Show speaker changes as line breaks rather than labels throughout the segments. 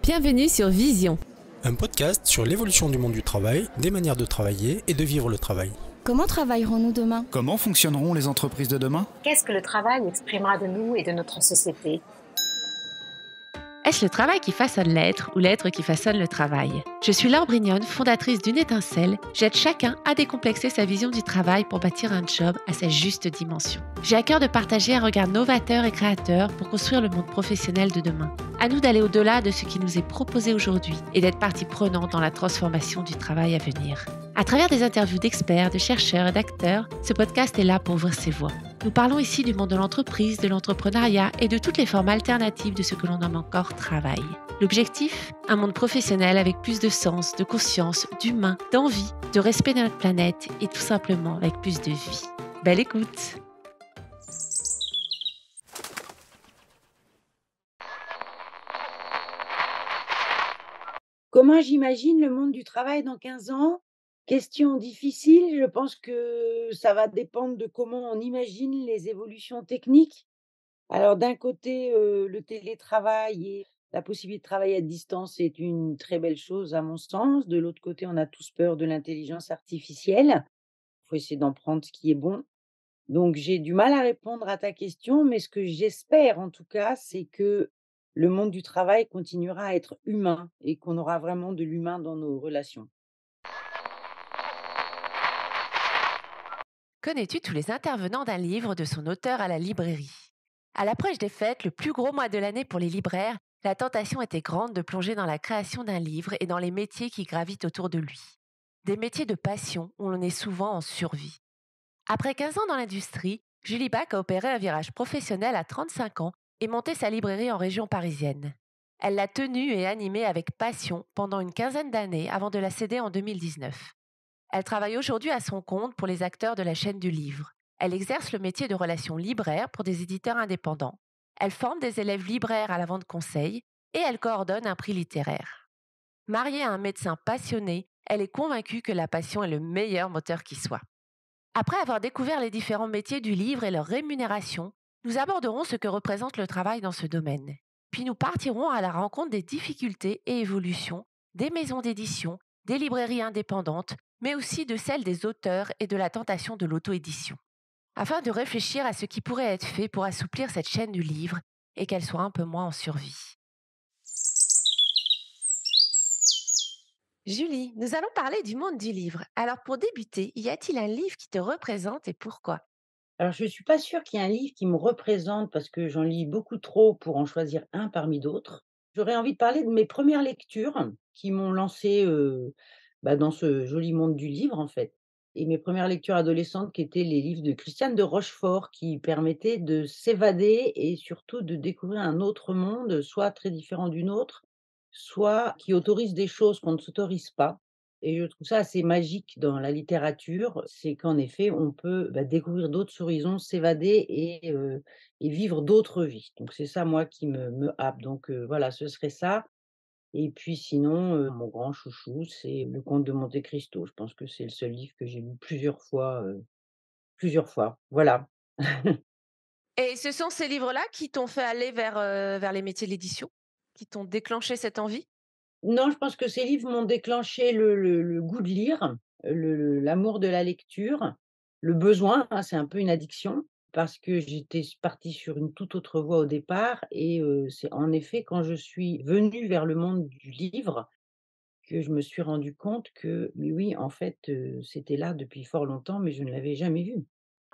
Bienvenue sur Vision.
Un podcast sur l'évolution du monde du travail, des manières de travailler et de vivre le travail.
Comment travaillerons-nous demain ?
Comment fonctionneront les entreprises de demain ?
Qu'est-ce que le travail exprimera de nous et de notre société ?
Est-ce le travail qui façonne l'être ou l'être qui façonne le travail ? Je suis Laure Brignone, fondatrice d'une étincelle. J'aide chacun à décomplexer sa vision du travail pour bâtir un job à sa juste dimension. J'ai à cœur de partager un regard novateur et créateur pour construire le monde professionnel de demain. À nous d'aller au-delà de ce qui nous est proposé aujourd'hui et d'être partie prenante dans la transformation du travail à venir. À travers des interviews d'experts, de chercheurs et d'acteurs, ce podcast est là pour ouvrir ses voies. Nous parlons ici du monde de l'entreprise, de l'entrepreneuriat et de toutes les formes alternatives de ce que l'on nomme encore travail. L'objectif ? Un monde professionnel avec plus de sens, de conscience, d'humain, d'envie, de respect de notre planète et tout simplement avec plus de vie. Belle écoute !
Comment j'imagine le monde du travail dans 15 ans? Question difficile, je pense que ça va dépendre de comment on imagine les évolutions techniques. Alors d'un côté, le télétravail et la possibilité de travailler à distance est une très belle chose à mon sens. De l'autre côté, on a tous peur de l'intelligence artificielle. Il faut essayer d'en prendre ce qui est bon. Donc j'ai du mal à répondre à ta question, mais ce que j'espère en tout cas, c'est que le monde du travail continuera à être humain et qu'on aura vraiment de l'humain dans nos relations.
Connais-tu tous les intervenants d'un livre de son auteur à la librairie ? À l'approche des fêtes, le plus gros mois de l'année pour les libraires, la tentation était grande de plonger dans la création d'un livre et dans les métiers qui gravitent autour de lui. Des métiers de passion où l'on est souvent en survie. Après 15 ans dans l'industrie, Julie Bach a opéré un virage professionnel à 35 ans et monté sa librairie en région parisienne. Elle l'a tenue et animée avec passion pendant une quinzaine d'années avant de la céder en 2019. Elle travaille aujourd'hui à son compte pour les acteurs de la chaîne du livre. Elle exerce le métier de relation libraire pour des éditeurs indépendants. Elle forme des élèves libraires à la vente conseil et elle coordonne un prix littéraire. Mariée à un médecin passionné, elle est convaincue que la passion est le meilleur moteur qui soit. Après avoir découvert les différents métiers du livre et leur rémunération, nous aborderons ce que représente le travail dans ce domaine. Puis nous partirons à la rencontre des difficultés et évolutions des maisons d'édition, des librairies indépendantes, mais aussi de celles des auteurs et de la tentation de l'auto-édition, afin de réfléchir à ce qui pourrait être fait pour assouplir cette chaîne du livre et qu'elle soit un peu moins en survie. Julie, nous allons parler du monde du livre. Alors pour débuter, y a-t-il un livre qui te représente et pourquoi ?
Alors je ne suis pas sûre qu'il y ait un livre qui me représente parce que j'en lis beaucoup trop pour en choisir un parmi d'autres. J'aurais envie de parler de mes premières lectures qui m'ont lancée, dans ce joli monde du livre en fait, et mes premières lectures adolescentes qui étaient les livres de Christiane de Rochefort qui permettaient de s'évader et surtout de découvrir un autre monde, soit très différent du nôtre, soit qui autorise des choses qu'on ne s'autorise pas, et je trouve ça assez magique dans la littérature. C'est qu'en effet, on peut, découvrir d'autres horizons, s'évader et vivre d'autres vies. Donc c'est ça, moi, qui me happe. Donc voilà, ce serait ça. Et puis sinon, mon grand chouchou, c'est Le Comte de Monte Cristo. Je pense que c'est le seul livre que j'ai lu plusieurs fois, plusieurs fois. Voilà.
Et ce sont ces livres-là qui t'ont fait aller vers les métiers de l'édition, qui t'ont déclenché cette envie ?
Non, je pense que ces livres m'ont déclenché le goût de lire, l'amour de la lecture, le besoin, hein, c'est un peu une addiction parce que j'étais partie sur une toute autre voie au départ, et c'est en effet quand je suis venue vers le monde du livre que je me suis rendue compte que, mais oui, en fait, c'était là depuis fort longtemps, mais je ne l'avais jamais vu.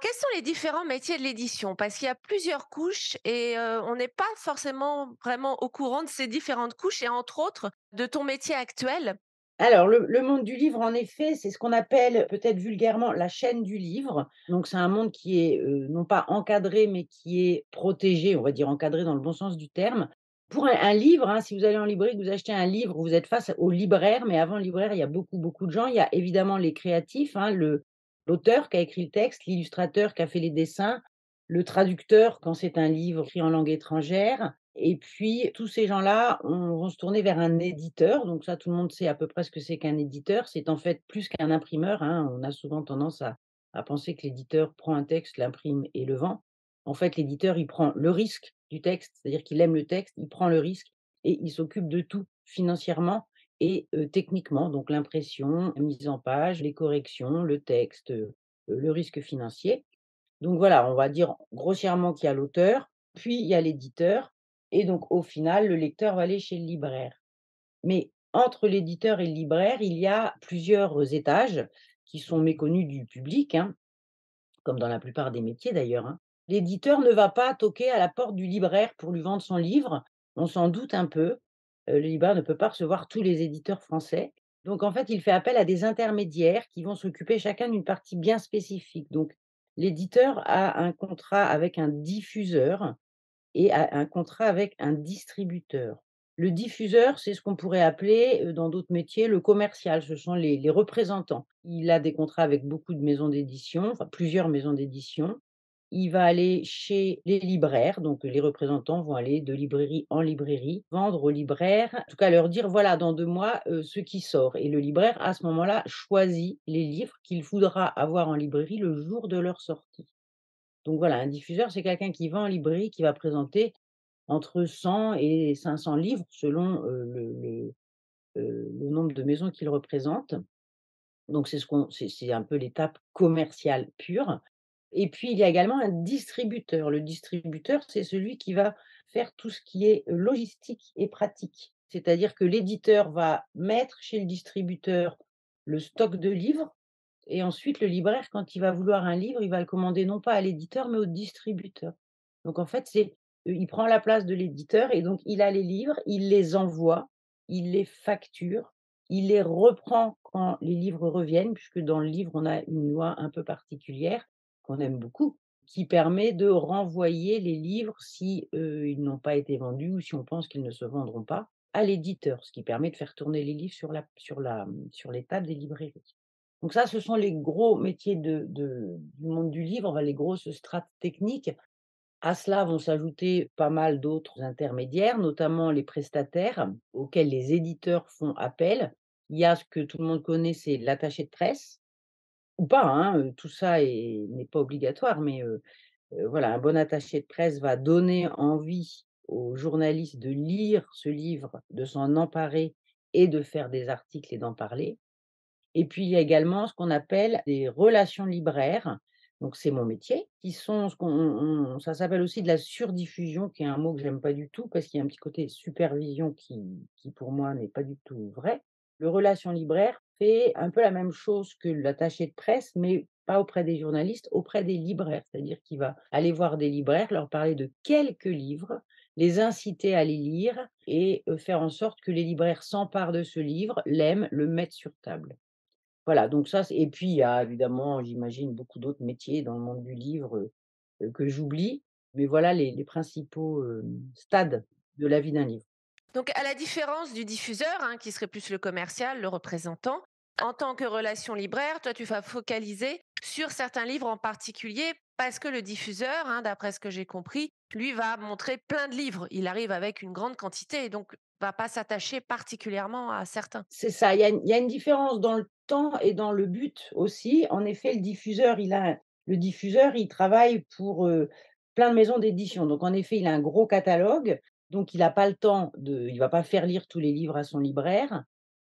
Quels sont les différents métiers de l'édition ? Parce qu'il y a plusieurs couches et on n'est pas forcément vraiment au courant de ces différentes couches et entre autres de ton métier actuel.
Alors, le monde du livre, en effet, c'est ce qu'on appelle peut-être vulgairement la chaîne du livre. Donc, c'est un monde qui est non pas encadré, mais qui est protégé, on va dire encadré dans le bon sens du terme. Pour un livre, hein, si vous allez en librairie, que vous achetez un livre, vous êtes face au libraire, mais avant le libraire, il y a beaucoup, beaucoup de gens. Il y a évidemment les créatifs, hein, l'auteur qui a écrit le texte, l'illustrateur qui a fait les dessins, le traducteur quand c'est un livre écrit en langue étrangère, et puis tous ces gens-là vont se tourner vers un éditeur. Donc ça, tout le monde sait à peu près ce que c'est qu'un éditeur. C'est en fait plus qu'un imprimeur, hein. On a souvent tendance à penser que l'éditeur prend un texte, l'imprime et le vend. En fait, l'éditeur, il prend le risque du texte, c'est-à-dire qu'il aime le texte, il prend le risque et il s'occupe de tout financièrement et techniquement, donc l'impression, la mise en page, les corrections, le texte, le risque financier. Donc voilà, on va dire grossièrement qu'il y a l'auteur, puis il y a l'éditeur et donc au final, le lecteur va aller chez le libraire. Mais entre l'éditeur et le libraire, il y a plusieurs étages qui sont méconnus du public, hein, comme dans la plupart des métiers d'ailleurs, hein. L'éditeur ne va pas toquer à la porte du libraire pour lui vendre son livre, on s'en doute un peu. Le libraire ne peut pas recevoir tous les éditeurs français. Donc en fait, il fait appel à des intermédiaires qui vont s'occuper chacun d'une partie bien spécifique. Donc l'éditeur a un contrat avec un diffuseur et a un contrat avec un distributeur. Le diffuseur, c'est ce qu'on pourrait appeler, dans d'autres métiers, le commercial, ce sont les représentants. Il a des contrats avec beaucoup de maisons d'édition, enfin plusieurs maisons d'édition. Il va aller chez les libraires, donc les représentants vont aller de librairie en librairie, vendre aux libraires, en tout cas leur dire: «Voilà, dans 2 mois, ce qui sort» et le libraire, à ce moment-là, choisit les livres qu'il voudra avoir en librairie le jour de leur sortie. Donc voilà, un diffuseur, c'est quelqu'un qui va en librairie, qui va présenter entre 100 et 500 livres selon, le nombre de maisons qu'il représente. Donc c'est un peu l'étape commerciale pure et puis il y a également un distributeur. Le distributeur, c'est celui qui va faire tout ce qui est logistique et pratique. C'est-à-dire que l'éditeur va mettre chez le distributeur le stock de livres et ensuite le libraire, quand il va vouloir un livre, il va le commander non pas à l'éditeur, mais au distributeur. Donc en fait, il prend la place de l'éditeur et donc il a les livres, il les envoie, il les facture, il les reprend quand les livres reviennent, puisque dans le livre, on a une loi un peu particulière, qu'on aime beaucoup, qui permet de renvoyer les livres si, ils n'ont pas été vendus ou si on pense qu'ils ne se vendront pas, à l'éditeur, ce qui permet de faire tourner les livres sur les tables des librairies. Donc ça, ce sont les gros métiers du monde du livre, enfin les grosses strates techniques. À cela vont s'ajouter pas mal d'autres intermédiaires, notamment les prestataires auxquels les éditeurs font appel. Il y a ce que tout le monde connaît, c'est l'attaché de presse ou pas, hein, tout ça n'est pas obligatoire, mais voilà, un bon attaché de presse va donner envie aux journalistes de lire ce livre, de s'en emparer et de faire des articles et d'en parler. Et puis, il y a également ce qu'on appelle des relations libraires, donc c'est mon métier, qui sont ce qu'on on ça s'appelle aussi de la surdiffusion, qui est un mot que j'aime pas du tout parce qu'il y a un petit côté supervision qui pour moi n'est pas du tout vrai. Le relation libraire fait un peu la même chose que l'attaché de presse, mais pas auprès des journalistes, auprès des libraires. C'est-à-dire qu'il va aller voir des libraires, leur parler de quelques livres, les inciter à les lire et faire en sorte que les libraires s'emparent de ce livre, l'aiment, le mettent sur table. Voilà, donc ça c'est et puis il y a évidemment, j'imagine, beaucoup d'autres métiers dans le monde du livre, que j'oublie, mais voilà les principaux, stades de la vie d'un livre.
Donc, à la différence du diffuseur, hein, qui serait plus le commercial, le représentant, en tant que relation libraire, toi, tu vas focaliser sur certains livres en particulier parce que le diffuseur, hein, d'après ce que j'ai compris, lui va montrer plein de livres. Il arrive avec une grande quantité et donc va pas s'attacher particulièrement à certains.
C'est ça, il y a une différence dans le temps et dans le but aussi. En effet, le diffuseur, il travaille pour, plein de maisons d'édition. Donc en effet, il a un gros catalogue, donc il a pas le temps il va pas faire lire tous les livres à son libraire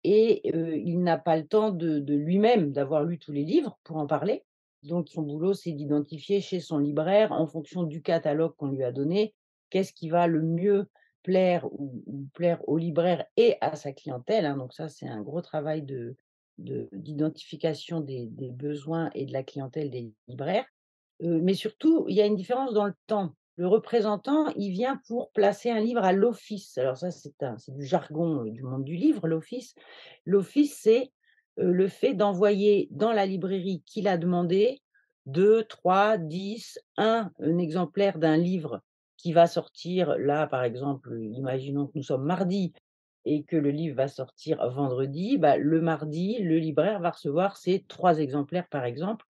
et il n'a pas le temps de lui-même d'avoir lu tous les livres pour en parler. Donc son boulot, c'est d'identifier chez son libraire, en fonction du catalogue qu'on lui a donné, qu'est-ce qui va le mieux plaire ou plaire au libraire et à sa clientèle, hein. Donc ça, c'est un gros travail d'identification des besoins et de la clientèle des libraires. Mais surtout, il y a une différence dans le temps. Le représentant, il vient pour placer un livre à l'office. Alors ça, c'est du jargon, du monde du livre, l'office. L'office, c'est, le fait d'envoyer dans la librairie qu'il a demandé 2, 3, 10, un exemplaire d'un livre qui va sortir là, par exemple, imaginons que nous sommes mardi et que le livre va sortir vendredi, bah, le mardi, le libraire va recevoir ces 3 exemplaires, par exemple,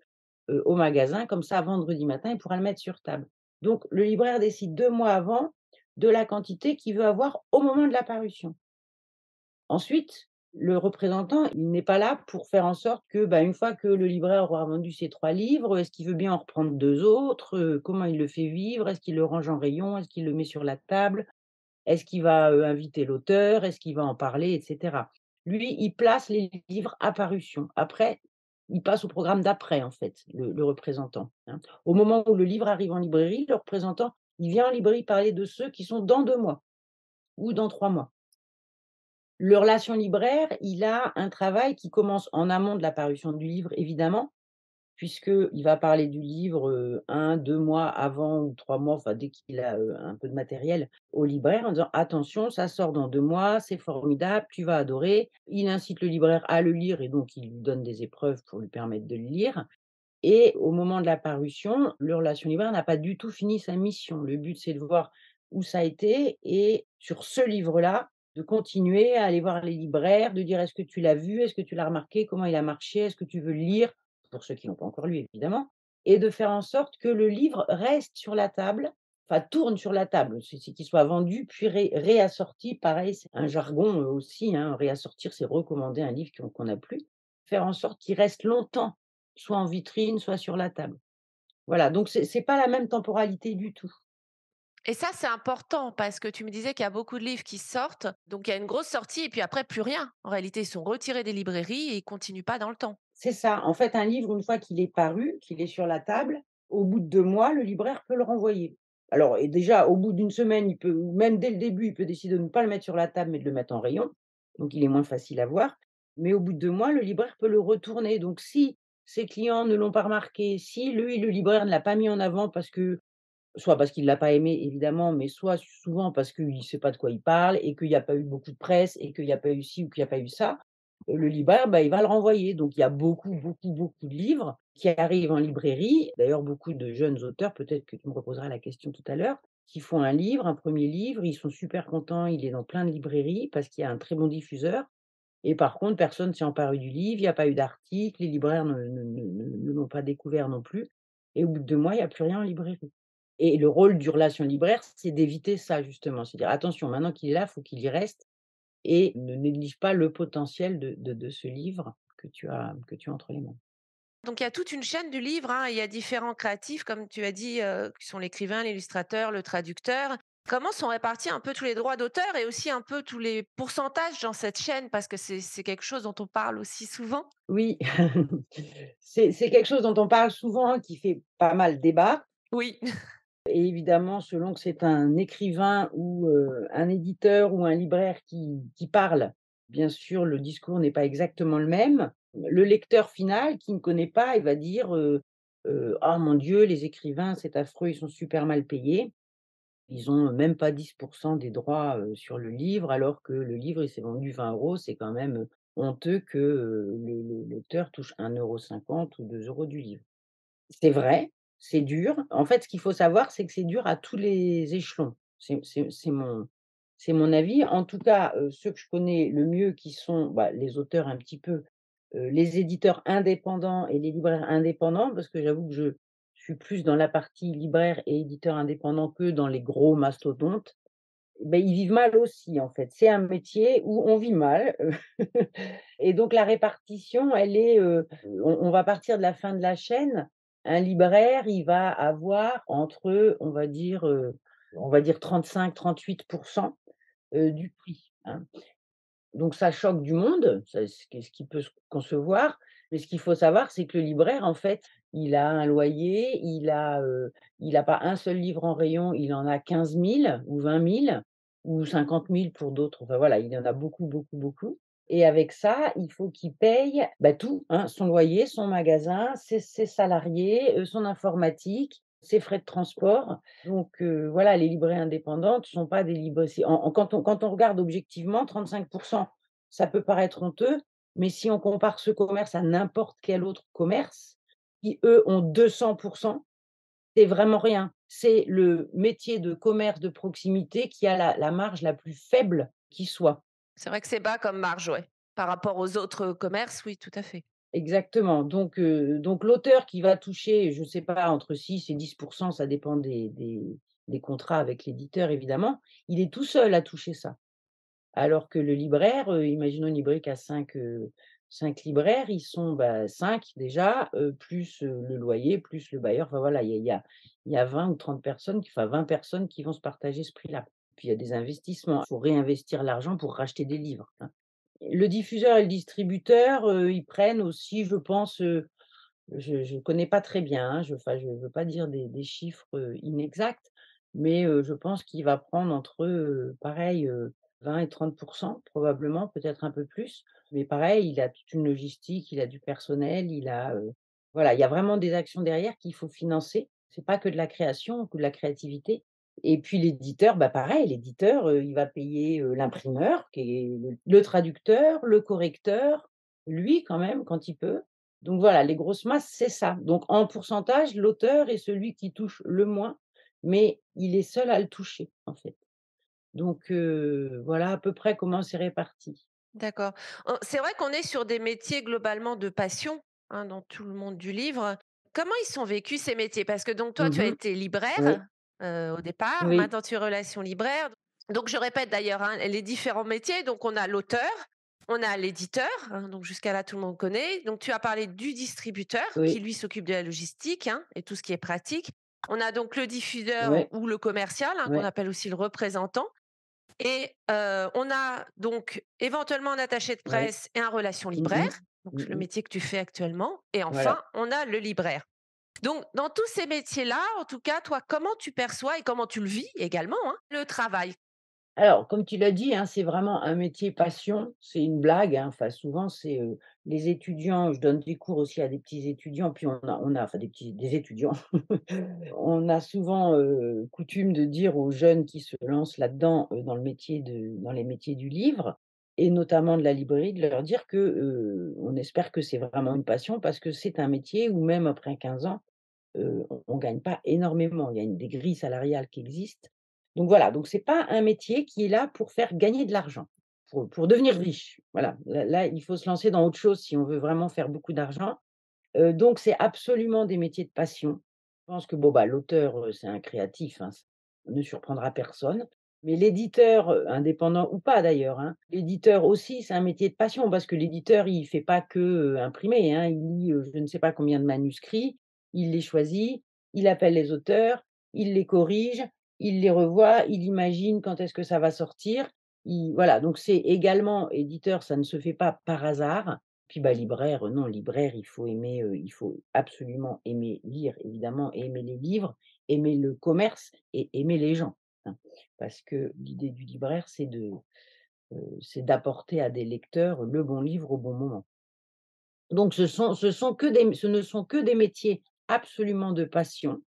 au magasin, comme ça vendredi matin, il pourra le mettre sur table. Donc le libraire décide 2 mois avant de la quantité qu'il veut avoir au moment de la parution. Ensuite, le représentant, il n'est pas là pour faire en sorte que, bah, une fois que le libraire aura vendu ses 3 livres, est-ce qu'il veut bien en reprendre 2 autres? Comment il le fait vivre? Est-ce qu'il le range en rayon? Est-ce qu'il le met sur la table? Est-ce qu'il va, inviter l'auteur? Est-ce qu'il va en parler et cetera? Lui, il place les livres à parution. Après, il passe au programme d'après, en fait, le représentant, hein. Au moment où le livre arrive en librairie, le représentant, il vient en librairie parler de ceux qui sont dans 2 mois ou dans 3 mois. Le relation libraire, il a un travail qui commence en amont de la parution du livre, évidemment, puisqu'il va parler du livre, 1-2 mois avant ou 3 mois, enfin dès qu'il a, un peu de matériel, au libraire en disant: «Attention, ça sort dans 2 mois, c'est formidable, tu vas adorer». Il incite le libraire à le lire et donc il lui donne des épreuves pour lui permettre de le lire et au moment de la parution, le relation libraire n'a pas du tout fini sa mission. Le but, c'est de voir où ça a été et sur ce livre-là, de continuer à aller voir les libraires, de dire: «Est-ce que tu l'as vu? Est-ce que tu l'as remarqué? Comment il a marché? Est-ce que tu veux le lire?» pour ceux qui l'ont pas encore lu évidemment et de faire en sorte que le livre reste sur la table, enfin tourne sur la table, c'est qu'il soit vendu puis réassorti. Pareil, c'est un jargon, aussi, hein, réassortir, c'est recommander un livre qu'on n'a plus. Faire en sorte qu'il reste longtemps, soit en vitrine, soit sur la table. Voilà, donc c'est pas la même temporalité du tout.
Et ça, c'est important parce que tu me disais qu'il y a beaucoup de livres qui sortent, donc il y a une grosse sortie et puis après plus rien. En réalité, ils sont retirés des librairies et ils continuent pas dans le temps.
C'est ça, en fait, un livre, une fois qu'il est paru, qu'il est sur la table, au bout de 2 mois, le libraire peut le renvoyer. Alors et déjà, au bout d'une semaine, il peut ou même dès le début, il peut décider de ne pas le mettre sur la table, mais de le mettre en rayon, donc il est moins facile à voir. Mais au bout de 2 mois, le libraire peut le retourner. Donc si ses clients ne l'ont pas remarqué, si lui, le libraire ne l'a pas mis en avant parce que soit parce qu'il ne l'a pas aimé évidemment, mais soit souvent parce qu'il ne sait pas de quoi il parle et qu'il y a pas eu beaucoup de presse et qu'il y a pas eu ci ou qu'il y a pas eu ça, le libraire, bah, il va le renvoyer. Donc il y a beaucoup, beaucoup, beaucoup de livres qui arrivent en librairie. D'ailleurs, beaucoup de jeunes auteurs, peut-être que tu me reposeras la question tout à l'heure, qui font un livre, un premier livre, ils sont super contents, il est dans plein de librairies parce qu'il y a un très bon diffuseur et par contre personne ne s'est emparé du livre, il y a pas eu d'article, les libraires ne l'ont pas découvert non plus et au bout de 2 mois, il y a plus rien en librairie. Et le rôle du relation libraire, c'est d'éviter ça justement, c'est dire: «Attention, maintenant qu'il est là, il faut qu'il y reste et ne néglige pas le potentiel de ce livre que tu as entre les mains».
Donc il y a toute une chaîne du livre, hein, il y a différents créatifs, comme tu as dit, qui sont l'écrivain, l'illustrateur, le traducteur. Comment sont répartis un peu tous les droits d'auteur et aussi un peu tous les pourcentages dans cette chaîne? Parce que c'est quelque chose dont on parle aussi souvent.
Oui, c'est quelque chose dont on parle souvent, qui fait pas mal débat
Oui.
et évidemment, selon que c'est un écrivain ou un éditeur ou un libraire qui parle, bien sûr, le discours n'est pas exactement le même. Le lecteur final qui ne connaît pas, il va dire: «Oh mon Dieu, les écrivains, c'est affreux, ils sont super mal payés». Ils ont même pas 10 des droits, sur le livre, alors que le livre, il s'est vendu 20 €. C'est quand même, honteux que, l'auteur touche 1,50 € ou 2 € du livre. C'est vrai, c'est dur. En fait, ce qu'il faut savoir, c'est que c'est dur à tous les échelons. C'est mon avis. En tout cas, ceux que je connais le mieux qui sont, bah, les auteurs un petit peu, les éditeurs indépendants et les libraires indépendants, parce que j'avoue que je suis plus dans la partie libraire et éditeur indépendant que dans les gros mastodontes. Beh, ils vivent mal aussi, en fait. C'est un métier où on vit mal, et donc la répartition, elle est, on va partir de la fin de la chaîne. Un libraire, il va avoir entre, on va dire 35-38 du prix, hein. Donc ça choque du monde, ça ce qui peut se concevoir, mais ce qu'il faut savoir, c'est que le libraire, en fait, il a un loyer, il a pas un seul livre en rayon, il en a 15 000 ou 20 000 ou 50 000 pour d'autres, enfin voilà, il y en a beaucoup, beaucoup, beaucoup et avec ça, il faut qu'il paye, bah, tout, hein, son loyer, son magasin, ses salariés, son informatique, ses frais de transport. Donc voilà, les librairies indépendantes ne sont pas des librairies si quand on regarde objectivement 35, ça peut paraître honteux, mais si on compare ce commerce à n'importe quel autre commerce, qui eux ont 200, c'est vraiment rien. C'est le métier de commerce de proximité qui a la marge la plus faible qui soit.
C'est vrai que c'est bas comme marge, ouais. Par rapport aux autres commerces, oui, tout à fait.
Exactement, donc l'auteur qui va toucher, je ne sais pas, entre 6 et 10, ça dépend des contrats avec l'éditeur évidemment, il est tout seul à toucher ça. Alors que le libraire, imaginons une librairie qui a 5 libraires, ils sont, bah, 5 déjà, plus, le loyer, plus le bailleur, enfin voilà, il y a 20 ou 30 personnes, enfin 20 personnes qui vont se partager ce prix-là. Puis il y a des investissements. Il faut réinvestir l'argent pour racheter des livres, hein. Le diffuseur et le distributeur, ils prennent aussi, je pense, je connais pas très bien, hein, je veux pas dire des chiffres, inexacts, mais je pense qu'il va prendre entre, pareil, 20 et 30 probablement, peut-être un peu plus. Mais pareil, il a toute une logistique, il a du personnel, voilà, il y a vraiment des actions derrière qu'il faut financer. C'est pas que de la création, que de la créativité. Et puis l'éditeur, bah, pareil, l'éditeur, il va payer, l'imprimeur qui est le traducteur, le correcteur, lui quand même quand il peut. Donc voilà, les grosses masses, c'est ça. Donc en pourcentage, l'auteur est celui qui touche le moins, mais il est seul à le toucher, en fait. Donc voilà à peu près comment c'est réparti.
D'accord. C'est vrai qu'on est sur des métiers globalement de passion, hein, dans tout le monde du livre. Comment ils sont vécus ces métiers? Parce que donc toi, tu as
Mmh.
été libraire,
Oui,
au départ,
oui,
maintenant tu es relation libraire. Donc je répète d'ailleurs, hein, les différents métiers. Donc on a l'auteur, on a l'éditeur, hein, donc jusqu'à là tout le monde connaît. Donc tu as parlé du distributeur qui
oui,
lui s'occupe de la logistique, hein, et tout ce qui est pratique. On a donc le diffuseur
oui,
ou le commercial, hein, qu'on
oui.
appelle aussi le représentant. Et on a donc éventuellement un attaché de
Oui.
presse et un relation
Mmh mh.
libraire, donc
Mmh
le
mh.
métier que tu fais actuellement, et enfin
Voilà.
on a le libraire. Donc dans tous ces métiers-là, en tout cas, toi, comment tu perçois et comment tu le vis également, hein, le travail?
Alors, comme tu l'as dit, hein, c'est vraiment un métier passion, c'est une blague, hein, enfin souvent c'est, les étudiants je donne des cours aussi à des petits étudiants, puis on a enfin des étudiants. On a souvent, coutume de dire aux jeunes qui se lancent là-dedans, dans les métiers du livre et notamment de la librairie, de leur dire que, on espère que c'est vraiment une passion parce que c'est un métier où même après 15 ans, on gagne pas énormément. Il y a des grilles salariales qui existent. Donc voilà, donc c'est pas un métier qui est là pour faire gagner de l'argent, pour devenir riche. Voilà, là, il faut se lancer dans autre chose si on veut vraiment faire beaucoup d'argent. Donc c'est absolument des métiers de passion. Je pense que bon, bah, l'auteur, c'est un créatif, hein, ça ne surprendra personne. Mais l'éditeur, indépendant ou pas d'ailleurs, hein, l'éditeur aussi, c'est un métier de passion parce que l'éditeur, il fait pas que, imprimer, hein. Il lit, je ne sais pas combien de manuscrits, il les choisit, il appelle les auteurs, il les corrige, il les revoit, il imagine quand est-ce que ça va sortir. Voilà, donc c'est également éditeur, ça ne se fait pas par hasard. Puis, bah, libraire, non, libraire, il faut absolument aimer lire évidemment et aimer les livres, aimer le commerce et aimer les gens, hein. Parce que l'idée du libraire, c'est d'apporter à des lecteurs le bon livre au bon moment. Donc ce ne sont que des métiers absolument de passion,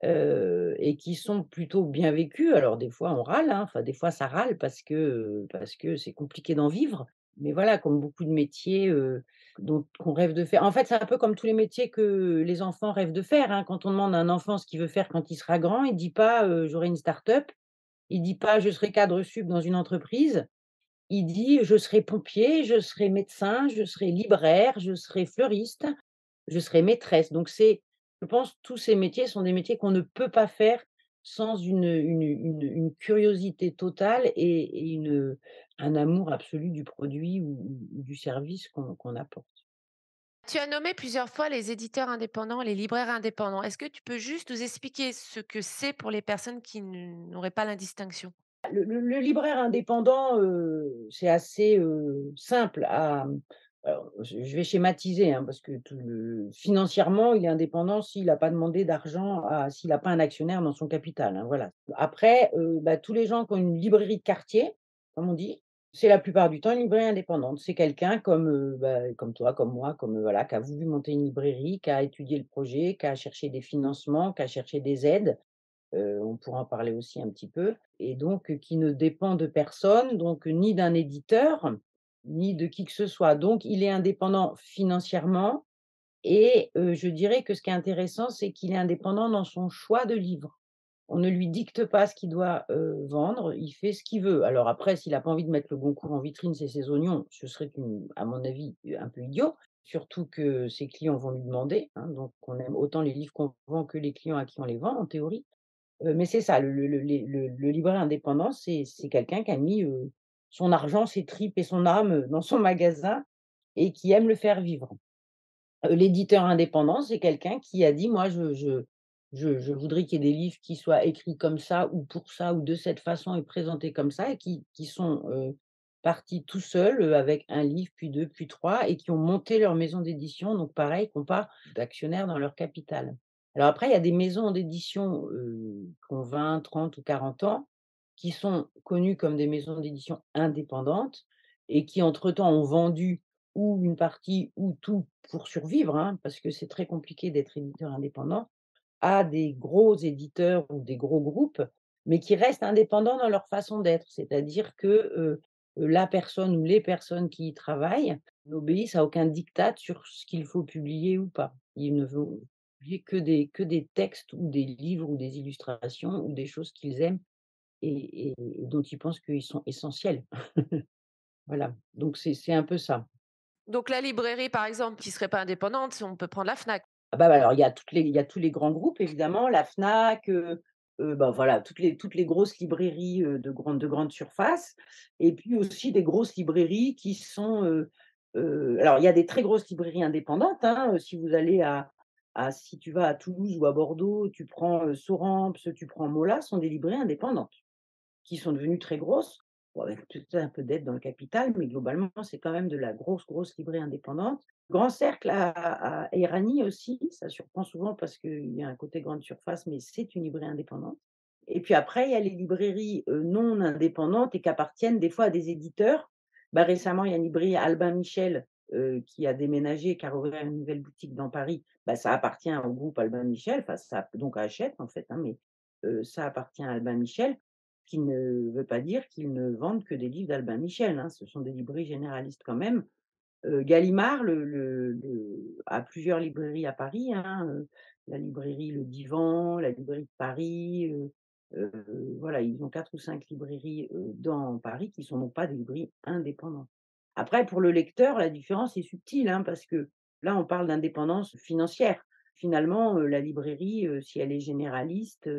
et qui sont plutôt bien vécus. Alors des fois on râle, hein, enfin des fois ça râle parce que c'est compliqué d'en vivre. Mais voilà, comme beaucoup de métiers, dont qu'on rêve de faire. En fait, c'est un peu comme tous les métiers que les enfants rêvent de faire, hein. Quand on demande à un enfant ce qu'il veut faire quand il sera grand, il dit pas, «J'aurai une start-up», il dit pas: «Je serai cadre sup dans une entreprise». Il dit: «Je serai pompier, je serai médecin, je serai libraire, je serai fleuriste, je serai maîtresse». Donc je pense tous ces métiers sont des métiers qu'on ne peut pas faire sans une curiosité totale et un amour absolu du produit ou du service qu'on apporte.
Tu as nommé plusieurs fois les éditeurs indépendants, les libraires indépendants. Est-ce que tu peux juste nous expliquer ce que c'est pour les personnes qui n'auraient pas la distinction?
Le libraire indépendant, c'est assez, simple alors je vais schématiser, hein, parce que financièrement, il est indépendant s'il n'a pas demandé d'argent s'il n'a pas un actionnaire dans son capital, hein, voilà. Après, bah, tous les gens qui ont une librairie de quartier, comme on dit, c'est la plupart du temps une librairie indépendante. C'est quelqu'un comme, bah, comme toi, comme moi, comme, voilà, qui a voulu monter une librairie, qui a étudié le projet, qui a cherché des financements, qui a cherché des aides. On pourra en parler aussi un petit peu et donc qui ne dépend de personne, donc ni d'un éditeur, ni de qui que ce soit. Donc il est indépendant financièrement et je dirais que ce qui est intéressant, c'est qu'il est indépendant dans son choix de livres. On ne lui dicte pas ce qu'il doit, vendre, il fait ce qu'il veut. Alors après, s'il a pas envie de mettre le Goncourt en vitrine, c'est ses oignons, ce serait à mon avis, un peu idiot. Surtout que ses clients vont lui demander, hein, donc on aime autant les livres qu'on vend que les clients à qui on les vend, en théorie. Mais c'est ça, le libraire indépendant, c'est quelqu'un qui a mis, son argent, ses tripes et son âme, dans son magasin et qui aime le faire vivre. L'éditeur indépendant, c'est quelqu'un qui a dit: «Moi, je Je voudrais qu'il y ait des livres qui soient écrits comme ça ou pour ça ou de cette façon et présentés comme ça et qui sont, partis tout seuls, avec un livre, puis 2, puis 3 et qui ont monté leur maison d'édition, donc pareil, qui ont pas d'actionnaires dans leur capital. Alors après, il y a des maisons d'édition, qui ont 20, 30 ou 40 ans, qui sont connues comme des maisons d'édition indépendantes et qui entre-temps ont vendu ou une partie ou tout pour survivre, hein, parce que c'est très compliqué d'être éditeur indépendant à des gros éditeurs ou des gros groupes, mais qui restent indépendants dans leur façon d'être. C'est-à-dire que, la personne ou les personnes qui y travaillent n'obéissent à aucun diktat sur ce qu'il faut publier ou pas. Ils ne vont publier que des textes ou des livres ou des illustrations ou des choses qu'ils aiment et dont ils pensent qu'ils sont essentiels. Voilà, donc c'est un peu ça.
Donc la librairie, par exemple, qui serait pas indépendante, on peut prendre la Fnac.
Ah bah, alors il y a tous les grands groupes évidemment, la Fnac, bah, voilà toutes les grosses librairies, de grande surface et puis aussi des grosses librairies qui sont, alors il y a des très grosses librairies indépendantes, hein, si tu vas à Toulouse ou à Bordeaux, tu prends, Soramps, tu prends Mola, sont des librairies indépendantes. Qui sont devenues très grosses, bon avec peut-être un peu d'aide dans le capital, mais globalement, c'est quand même de la grosse, grosse librairie indépendante. Grand Cercle à Éragny aussi, ça surprend souvent parce qu'il y a un côté grande surface, mais c'est une librairie indépendante. Et puis après, il y a les librairies, non indépendantes et qui appartiennent des fois à des éditeurs. Bah, récemment, il y a une librairie Albin Michel, qui a déménagé, qui a rouvert une nouvelle boutique dans Paris. Bah, ça appartient au groupe Albin Michel, enfin ça donc à Hachette en fait, hein, mais ça appartient à Albin Michel. Qui ne veut pas dire qu'ils ne vendent que des livres d'Albin Michel, hein. Ce sont des librairies généralistes quand même. Gallimard a plusieurs librairies à Paris, hein, la librairie Le Divan, la librairie de Paris, voilà, ils ont 4 ou 5 librairies, dans Paris qui sont donc pas des librairies indépendantes. Après pour le lecteur, la différence est subtile, hein, parce que là, on parle d'indépendance financière. Finalement, la librairie, si elle est généraliste,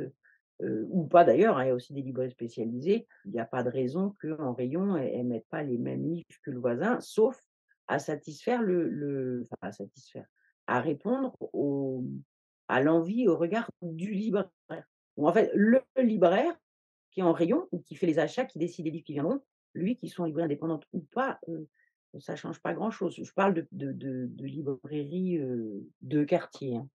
ou pas d'ailleurs, hein, il y a aussi des librairies spécialisées, il y a pas de raison qu'en rayon, elles mettent pas les mêmes livres que le voisin, sauf à satisfaire enfin à satisfaire, à répondre à l'envie, au regard du libraire. Ou en fait, le libraire qui est en rayon ou qui fait les achats, qui décide des livres qui viendront, lui, qu'ils sont librairies indépendantes ou pas, ça change pas grand-chose. Je parle de librairies, de quartier, hein.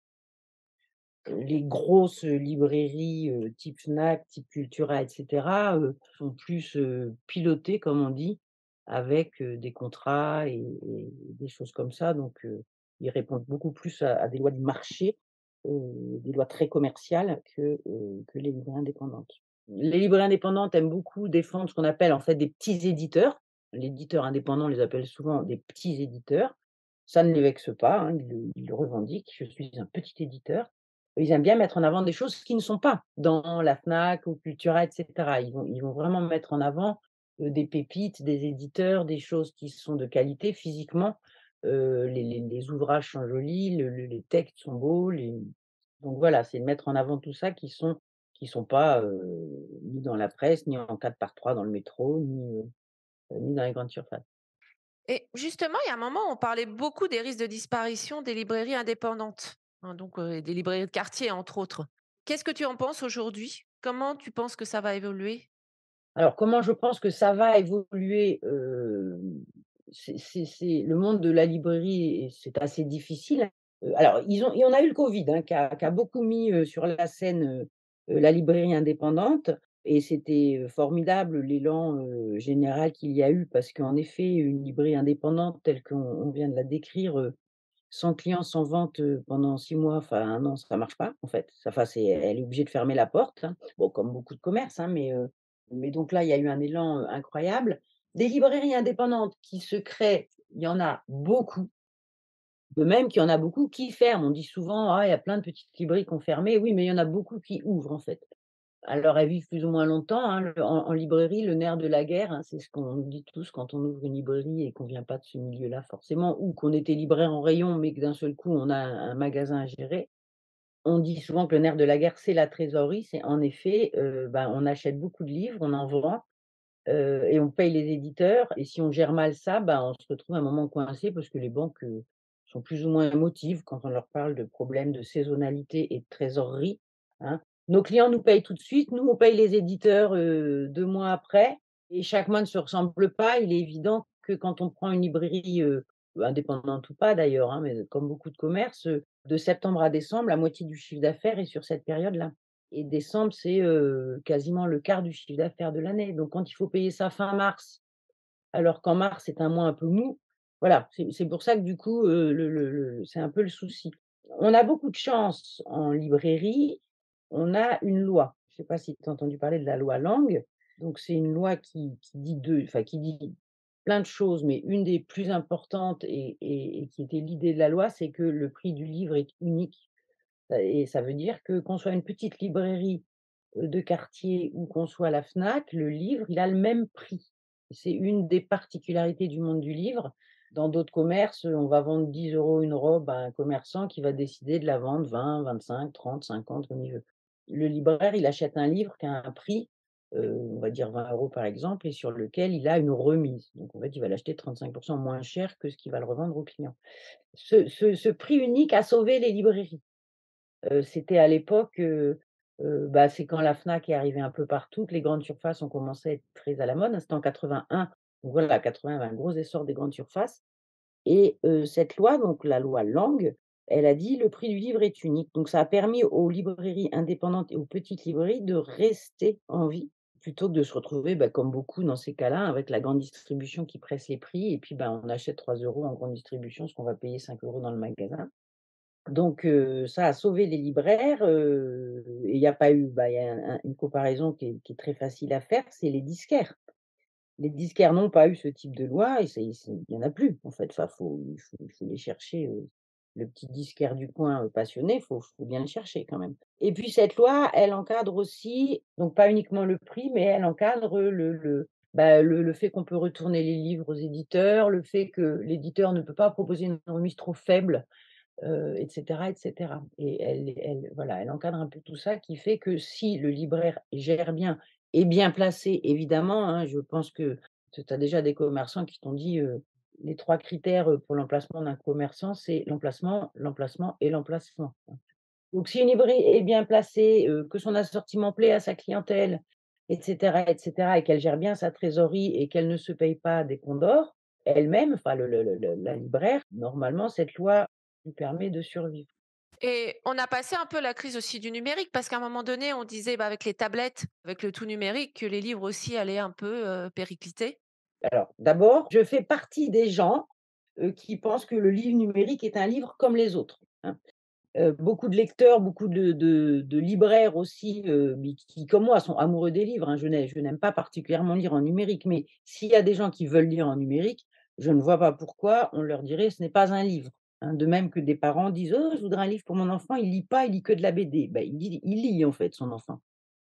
Les grosses librairies, type Fnac, type Cultura et cetera, sont plus, pilotées comme on dit, avec, des contrats et des choses comme ça donc ils répondent beaucoup plus à des lois du marché, des lois très commerciales que les librairies indépendantes. Les librairies indépendantes aiment beaucoup défendre ce qu'on appelle en fait des petits éditeurs. L'éditeur indépendant les appelle souvent des petits éditeurs. Ça ne les vexe pas, hein, ils le revendiquent: «Je suis un petit éditeur». Ils aiment bien mettre en avant des choses qui ne sont pas dans la Fnac ou Cultura et cetera. Ils vont vraiment mettre en avant, des pépites, des éditeurs, des choses qui sont de qualité physiquement. Les ouvrages sont jolis, les textes sont beaux, donc voilà, c'est de mettre en avant tout ça qui sont pas, ni dans la presse, ni en 4x3 dans le métro, ni dans les grandes surfaces.
Et justement, il y a un moment, on parlait beaucoup des risques de disparition des librairies indépendantes, hein, donc des librairies de quartier, entre autres. Qu'est-ce que tu en penses aujourd'hui? Comment tu penses que ça va évoluer?
Alors comment je pense que ça va évoluer, c'est le monde de la librairie et c'est assez difficile. Alors il y en a eu le covid, hein, qui a beaucoup mis, sur la scène, la librairie indépendante et c'était, formidable l'élan, général qu'il y a eu parce qu'en effet, une librairie indépendante telle qu'on vient de la décrire, sans clients, sans vente, pendant 6 mois, enfin 1 an, ça marche pas en fait. Enfin elle est obligée de fermer la porte, hein. Bon, comme beaucoup de commerces, hein, mais donc là, il y a eu un élan, incroyable. Des librairies indépendantes qui se créent, il y en a beaucoup. De même qu'il y en a beaucoup qui ferment. On dit souvent: «Ah, il y a plein de petites librairies qui ont fermé». Oui, mais il y en a beaucoup qui ouvrent en fait. Alors elles vivent plus ou moins longtemps, hein. En librairie, le nerf de la guerre, hein, c'est ce qu'on nous dit tous quand on ouvre une librairie et qu'on vient pas de ce milieu-là forcément, ou qu'on était libraire en rayon, mais que d'un seul coup on a un magasin à gérer. On dit souvent que le nerf de la guerre, c'est la trésorerie. C'est en effet, on achète beaucoup de livres, on en vend, et on paye les éditeurs et si on gère mal ça, on se retrouve à un moment coincé parce que les banques, sont plus ou moins émotives quand on leur parle de problèmes de saisonnalité et de trésorerie. hein. Nos clients nous payent tout de suite, nous on paye les éditeurs, 2 mois après et chaque mois ne se ressemble pas. Il est évident que quand on prend une librairie, indépendante ou pas d'ailleurs, hein, mais comme beaucoup de commerces, de septembre à décembre, la moitié du chiffre d'affaires est sur cette période-là et décembre, c'est, quasiment le quart du chiffre d'affaires de l'année. Donc quand il faut payer ça fin mars, alors qu'en mars, c'est un mois un peu mou, voilà, c'est pour ça que du coup, c'est un peu le souci. On a beaucoup de chance en librairie, on a une loi. Je ne sais pas si tu as entendu parler de la loi Lang? Donc c'est une loi qui dit qui dit plein de choses, mais une des plus importantes et qui était l'idée de la loi, c'est que le prix du livre est unique. Et ça veut dire que qu'on soit une petite librairie, de quartier ou qu'on soit à la Fnac, le livre, il a le même prix. C'est une des particularités du monde du livre. Dans d'autres commerces, on va vendre 10 € une robe à un commerçant qui va décider de la vendre 20, 25, 30, 50 comme il veut. Le libraire, il achète un livre qui a un prix, on va dire 20 € par exemple et sur lequel il a une remise. Donc en fait, il va l'acheter 35 moins cher que ce qu'il va le revendre au client. Ce prix unique a sauvé les librairies. C'était à l'époque, bah, c'est quand la Fnac est arrivée un peu partout que les grandes surfaces ont commencé à être très à la mode, hein. C'était en 81, donc voilà, 80, il y avait un gros essor des grandes surfaces et cette loi, donc la loi Lang, elle a dit: «Le prix du livre est unique». Donc ça a permis aux librairies indépendantes et aux petites librairies de rester en vie, plutôt que de se retrouver, bah, comme beaucoup dans ces cas-là, avec la grande distribution qui presse les prix et puis, ben, on achète 3 € en grande distribution, ce qu'on va payer 5 € dans le magasin. Donc ça a sauvé les libraires, et il y a pas eu bah, il y a une comparaison qui est très facile à faire, c'est les disquaires. Les disquaires n'ont pas eu ce type de loi et c'est il y en a plus, en fait. Enfin, il faut les chercher, le petit disquaire du coin, passionné, il faut bien le chercher quand même. Et puis cette loi, elle encadre aussi, donc pas uniquement le prix, mais elle encadre le fait qu'on peut retourner les livres aux éditeurs, le fait que l'éditeur ne peut pas proposer une remise trop faible et cetera et cetera et elle voilà, elle encadre un peu tout ça qui fait que si le libraire gère bien, est bien placé évidemment, hein, je pense que tu as déjà des commerçants qui t'ont dit, les 3 critères, pour l'emplacement d'un commerçant, c'est l'emplacement, l'emplacement et l'emplacement. Donc si une librairie est bien placée, que son assortiment plaît à sa clientèle et cetera et qu'elle gère bien sa trésorerie et qu'elle ne se paye pas des condors, elle-même, enfin le la libraire, normalement cette loi lui permet de survivre.
Et on a passé un peu la crise aussi du numérique parce qu'à un moment donné, on disait, bah, avec les tablettes, avec le tout numérique, que les livres aussi allaient un peu, péricliter.
Alors d'abord, je fais partie des gens, qui pensent que le livre numérique est un livre comme les autres, hein. Beaucoup de lecteurs, beaucoup de libraires aussi, mais qui comme moi sont amoureux des livres, hein. Je n'aime pas particulièrement lire en numérique, mais s'il y a des gens qui veulent lire en numérique, je ne vois pas pourquoi on leur dirait: «Ce n'est pas un livre», hein. De même que des parents disent: «Oh, je voudrais un livre pour mon enfant, il lit pas, il lit que de la BD». Bah, il lit en fait son enfant.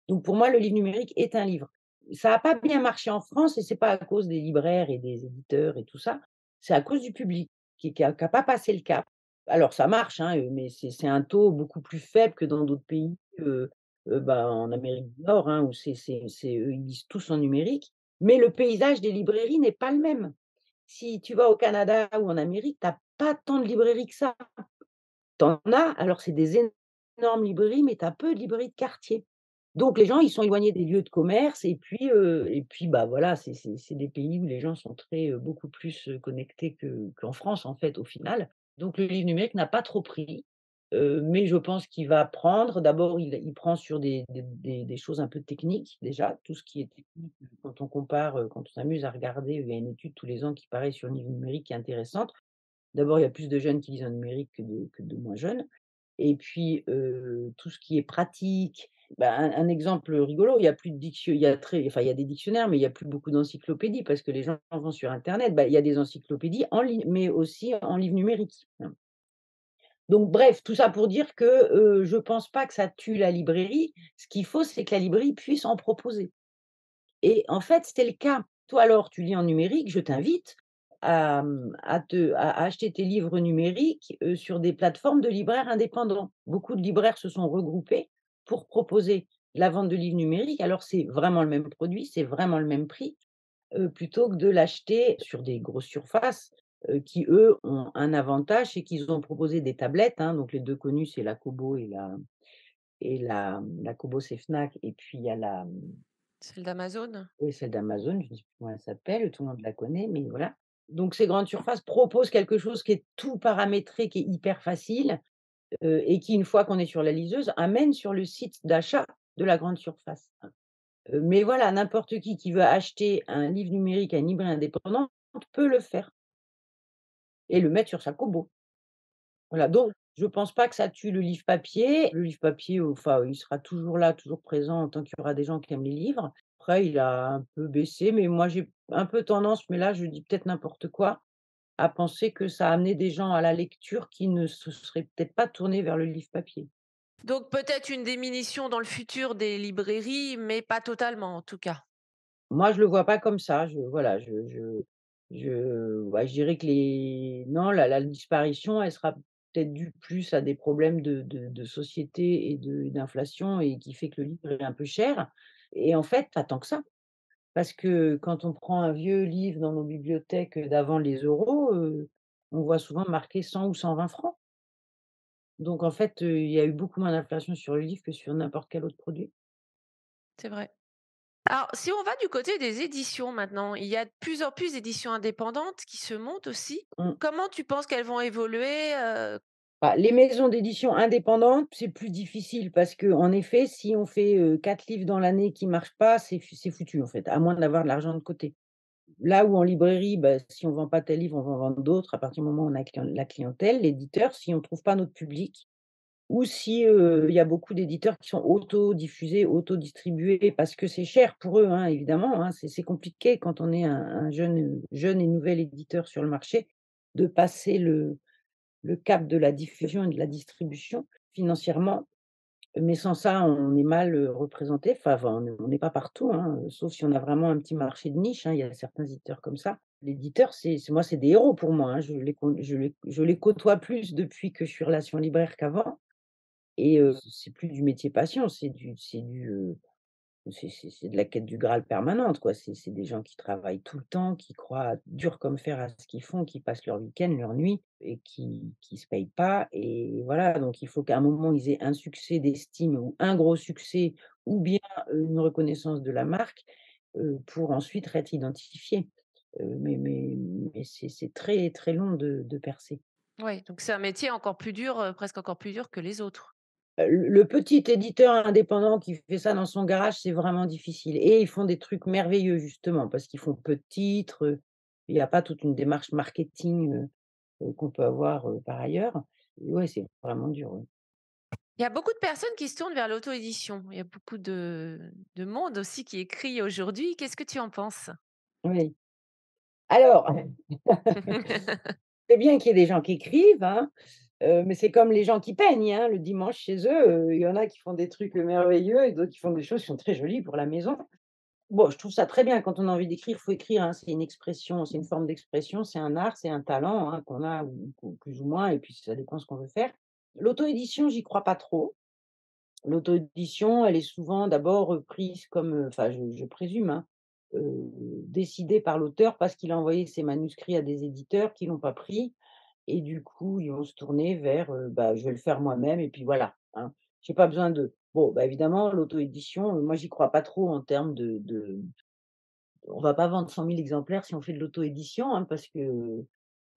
Donc pour moi, le livre numérique est un livre. Ça a pas bien marché en France et c'est pas à cause des libraires et des éditeurs et tout ça, c'est à cause du public qui a pas passé le cap. Alors ça marche, hein, mais c'est un taux beaucoup plus faible que dans d'autres pays, bah, en Amérique du Nord, hein, où eux, ils lisent tous en numérique, mais le paysage des librairies n'est pas le même. Si tu vas au Canada ou en Amérique, tu as pas tant de librairies que ça. Tu en as, alors c'est des énormes librairies, mais tu as peu de librairies de quartier. Donc les gens, ils sont éloignés des lieux de commerce et puis, bah, voilà, c'est des pays où les gens sont très, beaucoup plus, connectés qu'en France, en fait, au final. Donc le livre numérique n'a pas trop pris, mais je pense qu'il va prendre. D'abord, il prend sur des choses un peu techniques, déjà. Tout ce qui est technique, quand on compare, quand on s'amuse à regarder, il y a une étude tous les ans qui paraît sur le livre numérique qui est intéressante. D'abord, il y a plus de jeunes qui lisent en numérique que de moins jeunes et puis, tout ce qui est pratique, bah, un exemple rigolo, il y a plus de diction il y a très enfin, il y a des dictionnaires, mais il y a plus beaucoup d'encyclopédies parce que les gens vont sur internet. Bah, il y a des encyclopédies en ligne, mais aussi en livre numérique, hein. Donc bref, tout ça pour dire que, je pense pas que ça tue la librairie. Ce qu'il faut, c'est que la librairie puisse en proposer. Et en fait, c'était le cas. Toi alors, tu lis en numérique, je t'invite à acheter tes livres numériques, sur des plateformes de libraires indépendants. Beaucoup de libraires se sont regroupés pour proposer la vente de livres numériques. Alors c'est vraiment le même produit, c'est vraiment le même prix, plutôt que de l'acheter sur des grosses surfaces, qui eux ont un avantage, c'est qu'ils ont proposé des tablettes, hein, donc les 2 connues, c'est la Kobo et la et la Kobo, c'est Fnac et puis il y a
Celle d'Amazon?
oui, celle d'Amazon, je ne sais plus comment elle s'appelle, tout le monde la connaît, mais voilà. Donc ces grandes surfaces proposent quelque chose qui est tout paramétré, qui est hyper facile, et qui, une fois qu'on est sur la liseuse, amène sur le site d'achat de la grande surface. Mais voilà, n'importe qui veut acheter un livre numérique à une librairie indépendante peut le faire et le mettre sur sa Kobo. Voilà, donc je pense pas que ça tue le livre papier. Le livre papier, enfin, il sera toujours là, toujours présent tant qu'il y aura des gens qui aiment les livres. Après, il a un peu baissé, mais moi j'ai un peu tendance, mais là je dis peut-être n'importe quoi, à penser que ça a amené des gens à la lecture qui ne se seraient peut-être pas tournés vers le livre papier.
Donc peut-être une diminution dans le futur des librairies, mais pas totalement en tout cas?
Moi, je le vois pas comme ça. Voilà, ouais, je dirais que les non, la disparition, elle sera peut-être due plus à des problèmes de société et d'inflation et qui fait que le livre est un peu cher et en fait, pas tant que ça. Parce que quand on prend un vieux livre dans nos bibliothèques, d'avant les euros, on voit souvent marqué 100 ou 120 francs. Donc en fait, il y a eu beaucoup moins d'inflation sur le livre que sur n'importe quel autre produit.
C'est vrai. Alors, si on va du côté des éditions maintenant, il y a de plus en plus d'éditions indépendantes qui se montent aussi.
Mmh.
Comment tu penses qu'elles vont évoluer?
Bah, les maisons d'édition indépendantes, c'est plus difficile parce qu'en effet, si on fait, 4 livres dans l'année qui marchent pas, c'est foutu en fait, à moins d'avoir de l'argent de côté. Là où en librairie, bah, si on vend pas tel livre, on va en vendre d'autres à partir du moment où on a la clientèle, l'éditeur, si on trouve pas notre public ou si, il y a beaucoup d'éditeurs qui sont auto-diffusés, auto-distribués parce que c'est cher pour eux, hein, évidemment, hein. C'est compliqué quand on est un jeune et nouvel éditeur sur le marché de passer le cap de la diffusion et de la distribution financièrement, mais sans ça, on est mal, représenté. Enfin, on n'est pas partout, hein, sauf si on a vraiment un petit marché de niche, hein, il y a certains éditeurs comme ça. L'éditeur, c'est des héros pour moi, hein, je les côtoie plus depuis que je suis relation libraire qu'avant et c'est plus du métier passion, c'est de la quête du Graal permanente, quoi. C'est des gens qui travaillent tout le temps, qui croient dur comme fer à ce qu'ils font, qui passent leur week-end, leur nuit et qui se payent pas et voilà, donc il faut qu'à un moment, ils aient un succès d'estime ou un gros succès ou bien, une reconnaissance de la marque, pour ensuite être identifiés. Mais c'est très, très long de percer.
Oui, donc c'est un métier encore plus dur, presque encore plus dur que les autres.
Le petit éditeur indépendant qui fait ça dans son garage, c'est vraiment difficile et ils font des trucs merveilleux justement parce qu'ils font peu de titres, il y a pas toute une démarche marketing, qu'on peut avoir, par ailleurs. Et ouais, c'est vraiment dur, oui.
Il y a beaucoup de personnes qui se tournent vers l'auto-édition. Il y a beaucoup de monde aussi qui écrit aujourd'hui. Qu'est-ce que tu en penses?
Oui. Alors, c'est bien qu'il y ait des gens qui écrivent, hein, mais c'est comme les gens qui peignent, hein, le dimanche chez eux, il y en a qui font des trucs, merveilleux et d'autres qui font des choses qui sont très jolies pour la maison. Bon, je trouve ça très bien quand on a envie d'écrire, il faut écrire, hein, c'est une expression, c'est une forme d'expression, c'est un art, c'est un talent, hein, qu'on a ou plus ou moins et puis ça dépend ce qu'on veut faire. L'auto-édition, j'y crois pas trop. L'auto-édition, elle est souvent d'abord, prise comme, enfin je présume, hein, décidée par l'auteur parce qu'il a envoyé ses manuscrits à des éditeurs qui l'ont pas pris et du coup, ils vont se tourner vers, bah, je vais le faire moi-même et puis voilà, hein. J'ai pas besoin de bon, bah, évidemment l'auto-édition, moi j'y crois pas trop en termes de on va pas vendre 100 000 exemplaires si on fait de l'auto-édition, hein, parce que,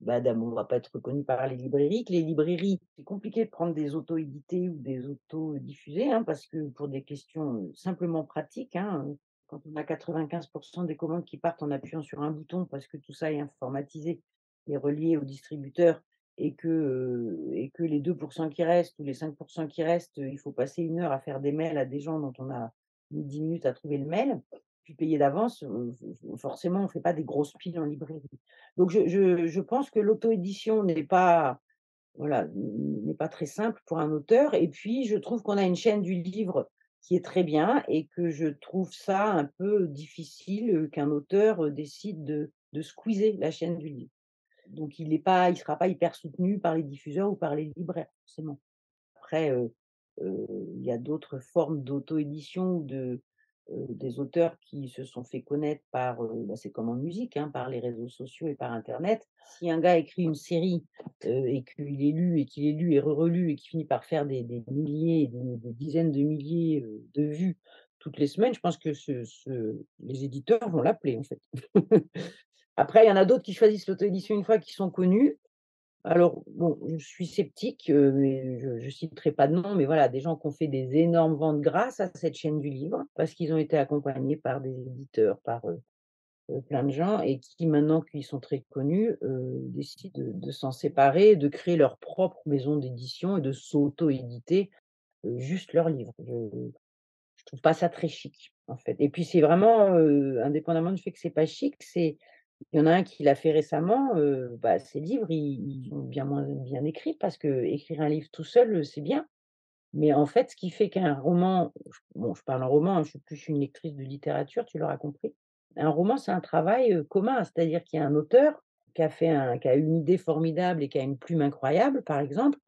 bah, on va pas être reconnu par les librairies. Que les librairies, c'est compliqué de prendre des auto-édités ou des auto-diffusés, hein, parce que pour des questions, simplement pratiques, hein, quand on a 95 des commandes qui partent en appuyant sur un bouton parce que tout ça est informatisé et relié au distributeur et que les 2 qui restent ou les 5 qui restent, il faut passer 1 heure à faire des mails à des gens dont on a mis 10 minutes à trouver le mail puis payer d'avance, forcément, on ne fait pas des grosses piles en librairie. Donc je pense que l'auto-édition n'est pas voilà, n'est pas très simple pour un auteur et puis je trouve qu'on a une chaîne du livre qui est très bien et que je trouve ça un peu difficile, qu'un auteur, décide de squeezer la chaîne du livre. Donc il sera pas hyper soutenu par les diffuseurs ou par les libraires, forcément. Après, il y a d'autres formes d'auto-édition ou de des auteurs qui se sont fait connaître par, c'est comme en musique, hein, par les réseaux sociaux et par internet. Si un gars écrit une série, et qu'il est lu et relu et qui finit par faire des milliers, des dizaines de milliers, de vues toutes les semaines, je pense que les éditeurs vont l'appeler, en fait. Après, il y en a d'autres qui choisissent l'auto-édition une fois qu'ils sont connus. Alors bon, je suis sceptique, mais je citerai pas de nom, mais voilà, des gens qui ont fait des énormes ventes grâce à cette chaîne du livre, parce qu'ils ont été accompagnés par des éditeurs, par, plein de gens et qui maintenant qu'ils sont très connus, décident de s'en séparer, de créer leur propre maison d'édition et de s'auto-éditer, juste leurs livres. Je trouve pas ça très chic, en fait et puis c'est vraiment, indépendamment du fait que c'est pas chic, il y en a un qui l'a fait récemment, ses livres, ils sont bien moins bien écrits parce qu'écrire un livre tout seul, c'est bien. Mais en fait, ce qui fait qu'un roman je parle en roman, hein, je suis plus une lectrice de littérature, tu l'auras compris. Un roman, c'est un travail, commun, c'est-à-dire qu'il y a un auteur qui a une idée formidable et qui a une plume incroyable, par exemple,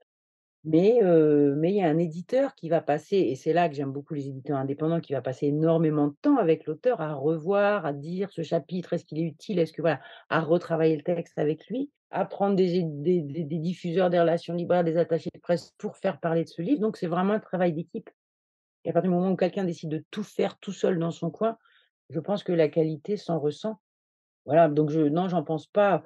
mais il y a un éditeur qui va passer et c'est là que j'aime beaucoup les éditeurs indépendants, qui va passer énormément de temps avec l'auteur à revoir, à dire: «Ce chapitre, est-ce qu'il est utile? Est-ce que» voilà, à retravailler le texte avec lui, à prendre des diffuseurs, des relations libraires, des attachés de presse pour faire parler de ce livre, donc c'est vraiment un travail d'équipe et à partir du moment où quelqu'un décide de tout faire tout seul dans son coin, je pense que la qualité s'en ressent. Voilà, donc non, j'en pense pas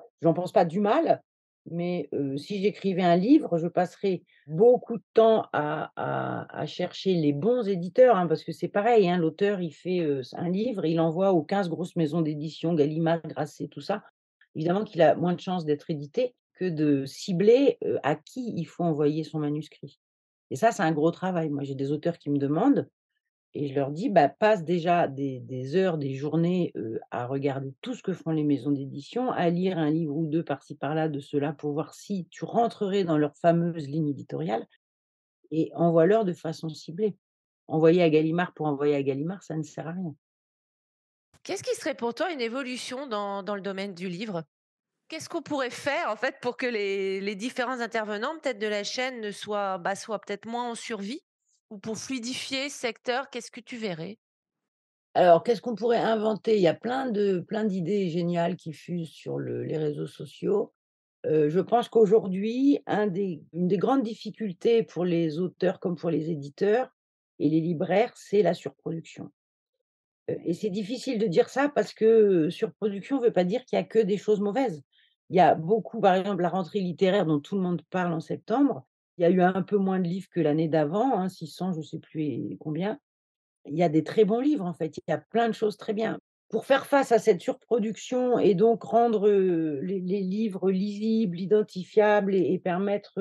du mal, mais si j'écrivais un livre, je passerais beaucoup de temps à chercher les bons éditeurs, hein, parce que c'est pareil, hein, l'auteur, il fait, un livre, il envoie aux 15 grosses maisons d'édition, Gallimard, Grasset, tout ça. Évidemment qu'il a moins de chances d'être édité que de cibler, à qui il faut envoyer son manuscrit et ça, c'est un gros travail. Moi, j'ai des auteurs qui me demandent et je leur dis: «Bah, passe déjà des heures, des journées, à regarder tout ce que font les maisons d'édition, à lire un livre ou 2 par-ci par-là de ceux-là pour voir si tu rentrerais dans leur fameuse ligne éditoriale et envoie-leur de façon ciblée». Envoyer à Gallimard pour envoyer à Gallimard, ça ne sert à rien.
Qu'est-ce qui serait pour toi une évolution dans le domaine du livre? Qu'est-ce qu'on pourrait faire en fait pour que les différents intervenants peut-être de la chaîne ne soient peut-être moins en survie? Ou pour fluidifier ce secteur, qu'est-ce que tu verrais?
Alors, qu'est-ce qu'on pourrait inventer? Il y a plein d'idées géniales qui fusent sur les réseaux sociaux. Je pense qu'aujourd'hui, une des grandes difficultés pour les auteurs comme pour les éditeurs et les libraires, c'est la surproduction. Et c'est difficile de dire ça parce que, surproduction ne veut pas dire qu'il y a que des choses mauvaises. Il y a beaucoup par exemple, la rentrée littéraire dont tout le monde parle en septembre, il y a eu un peu moins de livres que l'année d'avant, hein, 600, je ne sais plus combien. Il y a des très bons livres, en fait, il y a plein de choses très bien. Pour faire face à cette surproduction et donc rendre, les livres lisibles, identifiables et permettre,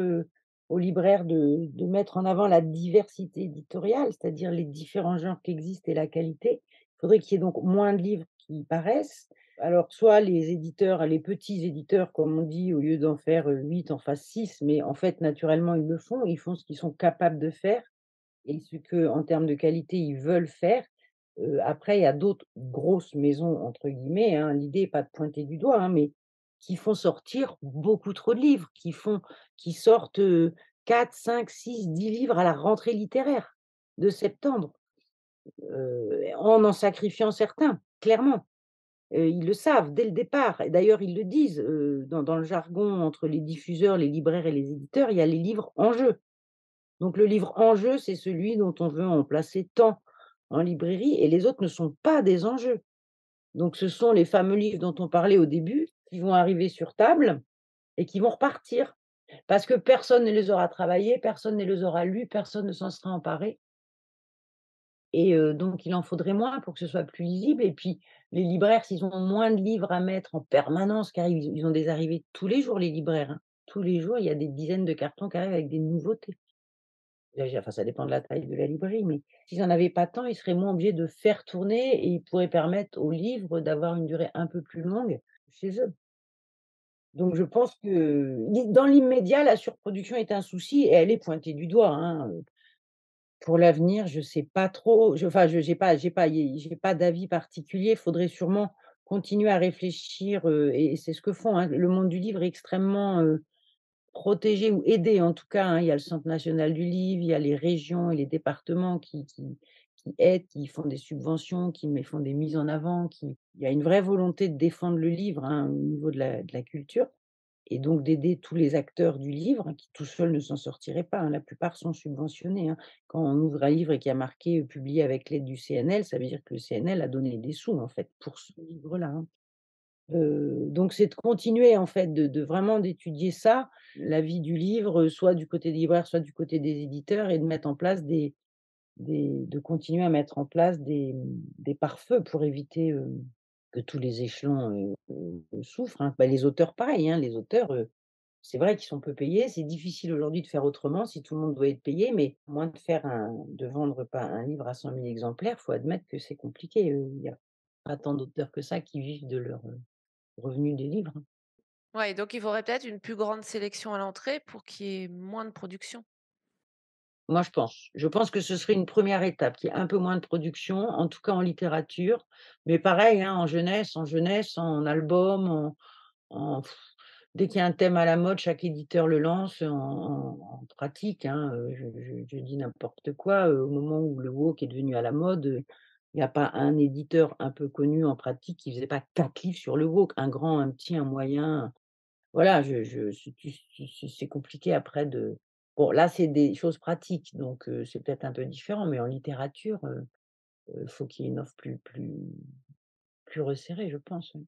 aux libraires de mettre en avant la diversité éditoriale, c'est-à-dire les différents genres qui existent et la qualité. Il faudrait qu'il y ait donc moins de livres qui paraissent. Alors soit les éditeurs, les petits éditeurs comme on dit, au lieu d'en faire, 8 en fassent 6, mais en fait naturellement ils le font, ils font ce qu'ils sont capables de faire et ce qu'en termes de qualité, ils veulent faire. Après, il y a d'autres «grosses maisons» entre guillemets, hein, l'idée est pas de pointer du doigt, hein, mais qui font sortir beaucoup trop de livres, qui sortent, 4, 5, 6, 10 livres à la rentrée littéraire de septembre, en sacrifiant certains, clairement. Ils le savent dès le départ et d'ailleurs ils le disent, dans le jargon entre les diffuseurs, les libraires et les éditeurs, il y a les livres en jeu. Donc le livre enjeu, c'est celui dont on veut en placer tant en librairie et les autres ne sont pas des enjeux. Donc ce sont les fameux livres dont on parlait au début, qui vont arriver sur table et qui vont repartir. Parce que personne ne les aura travaillés, personne ne les aura lus, personne ne s'en sera emparé et donc il en faudrait moins pour que ce soit plus lisible et puis les libraires, s'ils ont moins de livres à mettre en permanence, car ils ont des arrivées tous les jours les libraires, hein. Tous les jours, il y a des dizaines de cartons qui arrivent avec des nouveautés. Enfin, ça dépend de la taille de la librairie, mais s'ils en avaient pas tant, ils seraient moins obligés de faire tourner et ils pourraient permettre aux livres d'avoir une durée un peu plus longue chez eux. Donc je pense que dans l'immédiat, la surproduction est un souci et elle est pointée du doigt, hein, pour l'avenir, je sais pas trop, je j'ai pas d'avis particulier. Il faudrait sûrement continuer à réfléchir, et c'est ce que font, hein. Le monde du livre est extrêmement, protégé ou aidé en tout cas, hein. Il y a le Centre national du livre, il y a les régions et les départements qui aident, qui font des subventions, font des mises en avant, il y a une vraie volonté de défendre le livre, hein, au niveau de la culture et donc d'aider tous les acteurs du livre, hein, qui tout seuls ne s'en sortiraient pas, hein. La plupart sont subventionnés, hein. Quand on ouvre un livre et qu'il y a marqué, «Publié avec l'aide du CNL», ça veut dire que le CNL a donné des sous, en fait, pour ce livre-là, hein. Donc c'est de continuer, en fait, de vraiment d'étudier ça, la vie du livre, soit du côté des libraires, soit du côté des éditeurs et de mettre en place de continuer à mettre en place des pare-feux pour éviter, que tous les échelons, souffrent, hein. Bah, les auteurs pareil, hein, les auteurs, c'est vrai qu'ils sont peu payés. C'est difficile aujourd'hui de faire autrement si tout le monde doit être payé, mais à moins de vendre pas un livre à 100 000 exemplaires, il faut admettre que c'est compliqué, il y a pas tant d'auteurs que ça qui vivent de leurs, revenus des livres, hein.
Ouais, donc il faudrait peut-être une plus grande sélection à l'entrée pour qu'il y ait moins de production.
Moi, je pense. Je pense que ce serait une première étape, qu'il y ait un peu moins de production, en tout cas en littérature, mais pareil, hein, en jeunesse, en album, en dès qu'il y a un thème à la mode, chaque éditeur le lance en pratique, hein, je dis n'importe quoi, au moment où le woke est devenu à la mode, il y a pas un éditeur un peu connu en pratique qui faisait pas 4 livres sur le woke, un grand, un petit, un moyen. Voilà, je c'est compliqué après de bon là, c'est des choses pratiques, donc c'est peut-être un peu différent, mais en littérature, faut qu'il y ait une offre plus resserrée, je pense, oui.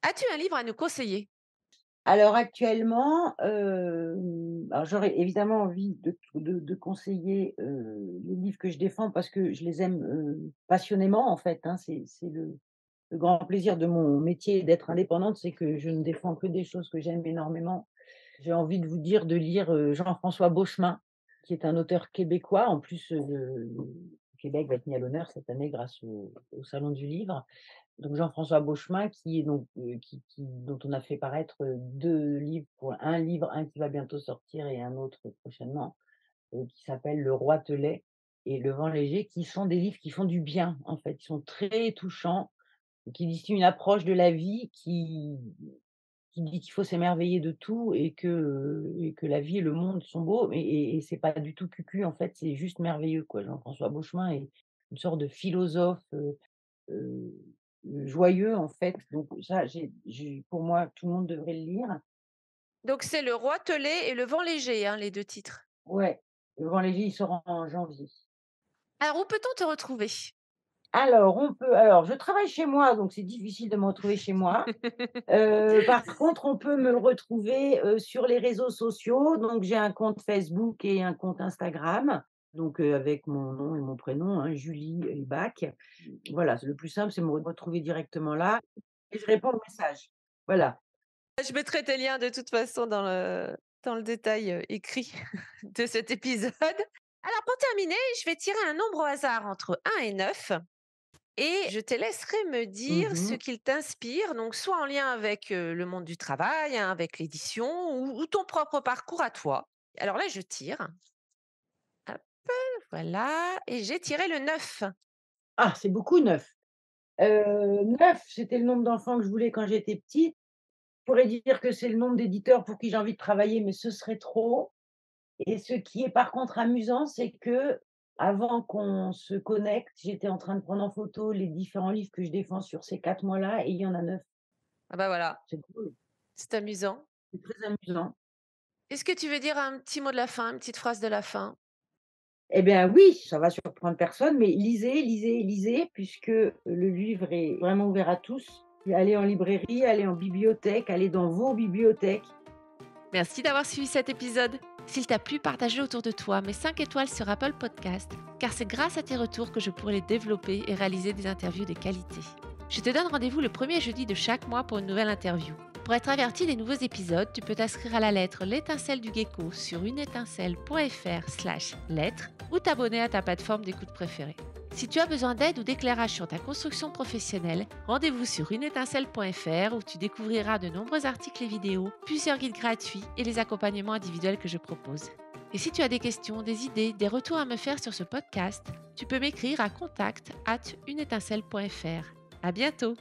As-tu un livre à nous conseiller?
Alors actuellement, alors j'aurais évidemment envie de conseiller, les livres que je défends parce que je les aime, passionnément en fait, hein. C'est le grand plaisir de mon métier d'être indépendante, c'est que je ne défends que des choses que j'aime énormément. J'ai envie de vous dire de lire, Jean-François Beauchemin, qui est un auteur québécois. En plus, le Québec va être mis à l'honneur cette année grâce au salon du livre. Donc Jean-François Beauchemin qui est donc, dont on a fait paraître, 2 livres pour un livre, un qui va bientôt sortir et un autre prochainement, qui s'appelle Le Roi Telet et Le Vent léger, qui sont des livres qui font du bien, en fait. Ils sont très touchants, qui distillent une approche de la vie qui dit qu'il faut s'émerveiller de tout et que la vie et le monde sont beaux et c'est pas du tout cucu, en fait, c'est juste merveilleux, quoi. Jean-François Beauchemin est une sorte de philosophe, heu, joyeux, en fait, donc ça, pour moi, tout le monde devrait le lire.
Donc c'est Le Roi Telet et Le Vent léger, hein, les 2 titres.
Ouais, Le Vent léger, il sort en janvier.
Alors où peut-on te retrouver?
Alors je travaille chez moi, donc c'est difficile de me retrouver chez moi. Par contre, on peut me retrouver, sur les réseaux sociaux, donc j'ai un compte Facebook et un compte Instagram, donc avec mon nom et mon prénom, hein, Julie Elbach. Voilà, c'est le plus simple, c'est me retrouver directement là et je réponds aux messages. Voilà.
Je mettrai tes liens de toute façon dans le détail, écrit de cet épisode. Alors pour terminer, je vais tirer un nombre au hasard entre 1 et 9 et je te laisserai me dire ce
Mmh.
qu'il t'inspire, donc soit en lien avec, le monde du travail, hein, avec l'édition ou ton propre parcours à toi. Alors là, je tire, hop, voilà et j'ai tiré le 9.
Ah, c'est beaucoup 9. 9, c'était le nombre d'enfants que je voulais quand j'étais petite. Je pourrais dire que c'est le nombre d'éditeurs pour qui j'ai envie de travailler, mais ce serait trop. Et ce qui est par contre amusant, c'est qu'avant qu'on se connecte, j'étais en train de prendre en photo les différents livres que je défends sur ces 4 mois-là et il y en a 9.
Ah bah voilà,
C'est drôle,
c'est amusant.
c'est très amusant.
Est-ce que tu veux dire un petit mot de la fin, une petite phrase de la fin?
Eh bien oui, ça va surprendre personne, mais lisez, lisez, lisez, puisque le livre est vraiment ouvert à tous. Allez en librairie, allez en bibliothèque, allez dans vos bibliothèques.
Merci d'avoir suivi cet épisode. S'il t'a plu, partage-le autour de toi, mets 5 étoiles sur Apple Podcast, car c'est grâce à tes retours que je pourrai les développer et réaliser des interviews de qualité. Je te donne rendez-vous le premier jeudi de chaque mois pour une nouvelle interview. Pour être averti des nouveaux épisodes, tu peux t'inscrire à la lettre L'étincelle du gecko sur uneétincelle.fr/lettre ou t'abonner à ta plateforme d'écoute préférée. Si tu as besoin d'aide ou d'éclairage sur ta construction professionnelle, rendez-vous sur uneétincelle.fr où tu découvriras de nombreux articles et vidéos, plusieurs guides gratuits et les accompagnements individuels que je propose. Et si tu as des questions, des idées, des retours à me faire sur ce podcast, tu peux m'écrire à contact@uneétincelle.fr. À bientôt!